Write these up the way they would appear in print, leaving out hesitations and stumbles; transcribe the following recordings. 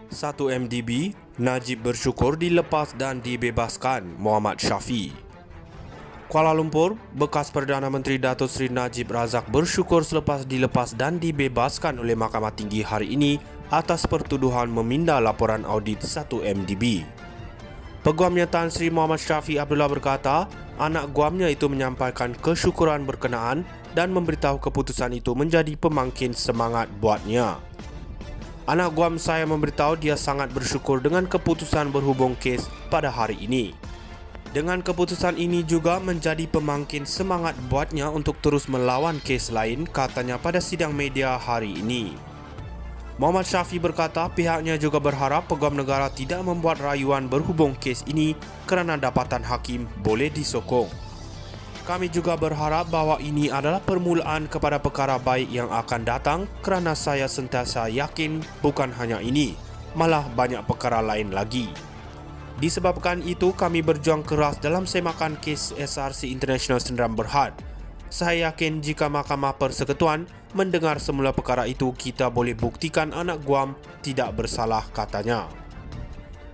1 MDB, Najib bersyukur dilepas dan dibebaskan Muhammad Syafi. Kuala Lumpur, bekas Perdana Menteri Datuk Seri Najib Razak bersyukur selepas dilepas dan dibebaskan oleh Mahkamah Tinggi hari ini atas pertuduhan meminda laporan audit 1 MDB. Peguamnya Tan Sri Muhammad Syafi Abdullah berkata, anak guamnya itu menyampaikan kesyukuran berkenaan dan memberitahu keputusan itu menjadi pemangkin semangat buatnya. Anak guam saya memberitahu dia sangat bersyukur dengan keputusan berhubung kes pada hari ini. Dengan keputusan ini juga menjadi pemangkin semangat buatnya untuk terus melawan kes lain, katanya pada sidang media hari ini. Muhammad Syafi berkata pihaknya juga berharap Peguam Negara tidak membuat rayuan berhubung kes ini kerana dapatan hakim boleh disokong. Kami juga berharap bahawa ini adalah permulaan kepada perkara baik yang akan datang kerana saya sentiasa yakin bukan hanya ini, malah banyak perkara lain lagi. Disebabkan itu, kami berjuang keras dalam semakan kes SRC International Sdn Bhd. Saya yakin jika Mahkamah Persekutuan mendengar semula perkara itu, kita boleh buktikan anak guam tidak bersalah, katanya.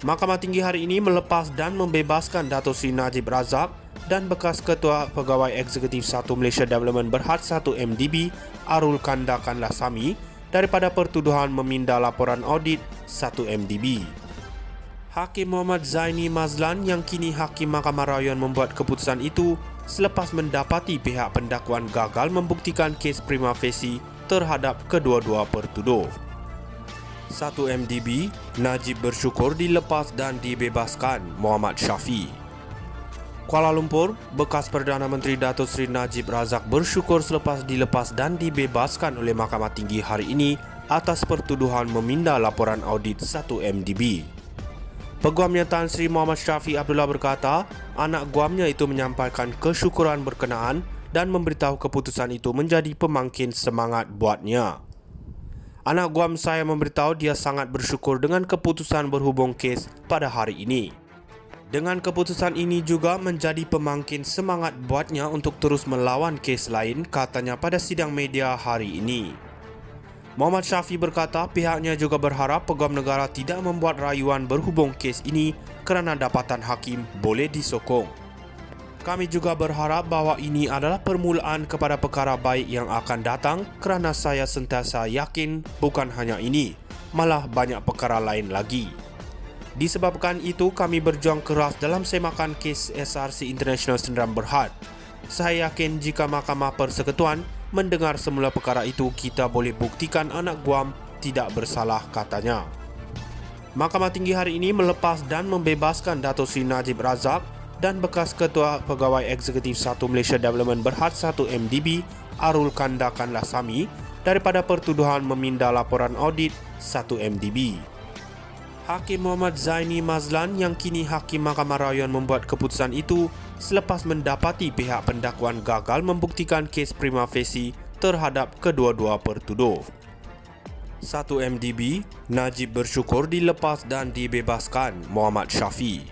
Mahkamah Tinggi hari ini melepas dan membebaskan Datuk Seri Najib Razak dan bekas Ketua Pegawai Eksekutif 1 Malaysia Development Berhad 1 MDB Arul Kandakan Lasami daripada pertuduhan meminda laporan audit 1 MDB. Hakim Muhammad Zaini Mazlan yang kini Hakim Mahkamah Rayuan membuat keputusan itu selepas mendapati pihak pendakwaan gagal membuktikan kes prima facie terhadap kedua-dua pertuduh. 1 MDB, Najib bersyukur dilepas dan dibebaskan Muhammad Syafi. Kuala Lumpur, bekas Perdana Menteri Datuk Seri Najib Razak bersyukur selepas dilepas dan dibebaskan oleh Mahkamah Tinggi hari ini atas pertuduhan meminda laporan audit 1 MDB. Peguamnya Tan Sri Muhammad Syafi Abdullah berkata, anak guamnya itu menyampaikan kesyukuran berkenaan dan memberitahu keputusan itu menjadi pemangkin semangat buatnya. Anak guam saya memberitahu dia sangat bersyukur dengan keputusan berhubung kes pada hari ini. Dengan keputusan ini juga menjadi pemangkin semangat buatnya untuk terus melawan kes lain, katanya pada sidang media hari ini. Muhammad Syafi berkata pihaknya juga berharap Peguam Negara tidak membuat rayuan berhubung kes ini kerana dapatan hakim boleh disokong. Kami juga berharap bahawa ini adalah permulaan kepada perkara baik yang akan datang kerana saya sentiasa yakin bukan hanya ini, malah banyak perkara lain lagi. Disebabkan itu, kami berjuang keras dalam semakan kes SRC International Sdn Bhd. Saya yakin jika Mahkamah Persekutuan mendengar semula perkara itu, kita boleh buktikan anak guam tidak bersalah, katanya. Mahkamah Tinggi hari ini melepas dan membebaskan Datuk Seri Najib Razak dan bekas Ketua Pegawai Eksekutif 1 Malaysia Development Berhad 1 MDB Arul Kandakan Lasami daripada pertuduhan meminda laporan audit 1 MDB. Hakim Muhammad Zaini Mazlan yang kini Hakim Mahkamah Rayuan membuat keputusan itu selepas mendapati pihak pendakwaan gagal membuktikan kes prima facie terhadap kedua-dua pertuduh. 1 MDB, Najib bersyukur dilepas dan dibebaskan Muhammad Syafi.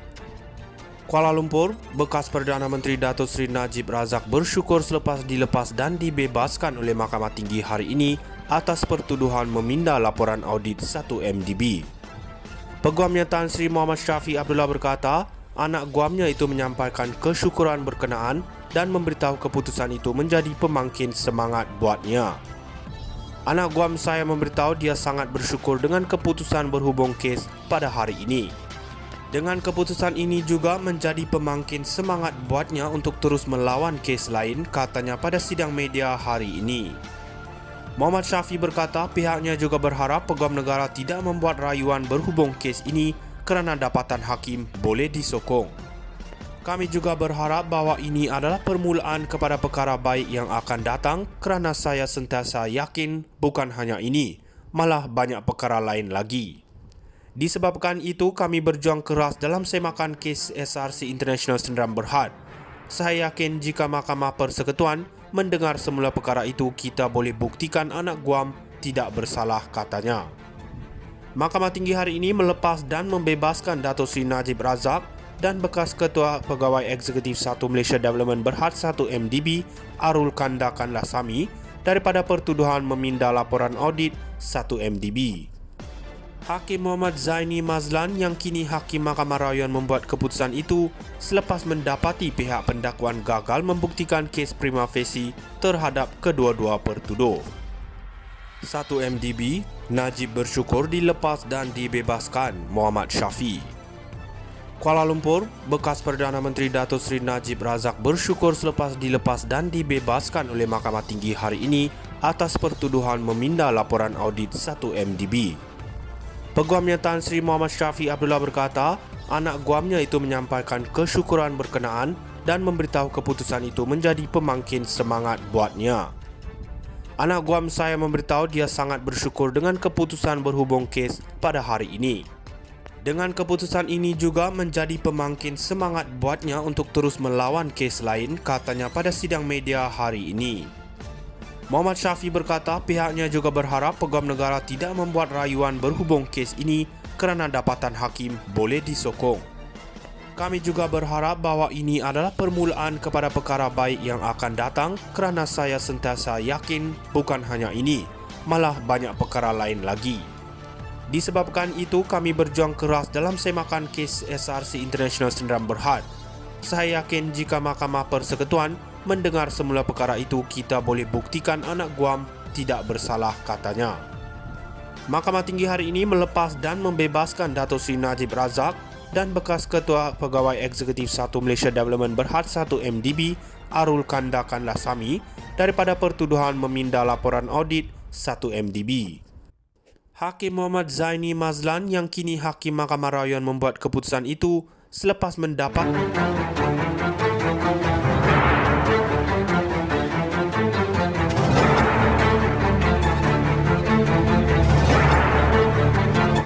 Kuala Lumpur, bekas Perdana Menteri Datuk Seri Najib Razak bersyukur selepas dilepas dan dibebaskan oleh Mahkamah Tinggi hari ini atas pertuduhan meminda laporan audit 1 MDB. Peguamnya Tan Sri Muhammad Syafi Abdullah berkata, anak guamnya itu menyampaikan kesyukuran berkenaan dan memberitahu keputusan itu menjadi pemangkin semangat buatnya. Anak guam saya memberitahu dia sangat bersyukur dengan keputusan berhubung kes pada hari ini. Dengan keputusan ini juga menjadi pemangkin semangat buatnya untuk terus melawan kes lain, katanya pada sidang media hari ini. Muhammad Syafi berkata pihaknya juga berharap Peguam Negara tidak membuat rayuan berhubung kes ini kerana dapatan hakim boleh disokong. Kami juga berharap bahawa ini adalah permulaan kepada perkara baik yang akan datang kerana saya sentiasa yakin bukan hanya ini, malah banyak perkara lain lagi. Disebabkan itu, kami berjuang keras dalam semakan kes SRC International Sdn Bhd. Saya yakin jika Mahkamah Persekutuan mendengar semula perkara itu, kita boleh buktikan anak guam tidak bersalah, katanya. Mahkamah Tinggi hari ini melepas dan membebaskan Datuk Seri Najib Razak dan bekas Ketua Pegawai Eksekutif 1 Malaysia Development Berhad 1 MDB Arul Kandakan Lasami daripada pertuduhan meminda laporan audit 1 MDB. Hakim Muhammad Zaini Mazlan yang kini Hakim Mahkamah Rayuan membuat keputusan itu selepas mendapati pihak pendakwaan gagal membuktikan kes prima facie terhadap kedua-dua pertuduh. 1 MDB, Najib bersyukur dilepas dan dibebaskan Muhammad Syafi. Kuala Lumpur, bekas Perdana Menteri Datuk Seri Najib Razak bersyukur selepas dilepas dan dibebaskan oleh Mahkamah Tinggi hari ini atas pertuduhan meminda laporan audit 1 MDB. Peguamnya Tan Sri Muhammad Syafi Abdullah berkata, anak guamnya itu menyampaikan kesyukuran berkenaan dan memberitahu keputusan itu menjadi pemangkin semangat buatnya. Anak guam saya memberitahu dia sangat bersyukur dengan keputusan berhubung kes pada hari ini. Dengan keputusan ini juga menjadi pemangkin semangat buatnya untuk terus melawan kes lain, katanya pada sidang media hari ini. Muhammad Syafi berkata pihaknya juga berharap Peguam Negara tidak membuat rayuan berhubung kes ini kerana dapatan hakim boleh disokong. Kami juga berharap bahawa ini adalah permulaan kepada perkara baik yang akan datang kerana saya sentiasa yakin bukan hanya ini, malah banyak perkara lain lagi. Disebabkan itu, kami berjuang keras dalam semakan kes SRC International Sdn Bhd. Saya yakin jika Mahkamah Persekutuan mendengar semula perkara itu, kita boleh buktikan anak guam tidak bersalah, katanya. Mahkamah Tinggi hari ini melepas dan membebaskan Datuk Seri Najib Razak dan bekas Ketua Pegawai Eksekutif 1 Malaysia Development Berhad 1 MDB Arul Kanda Kandasamy daripada pertuduhan meminda laporan audit 1 MDB. Hakim Muhammad Zaini Mazlan yang kini Hakim Mahkamah Rayuan membuat keputusan itu selepas mendapat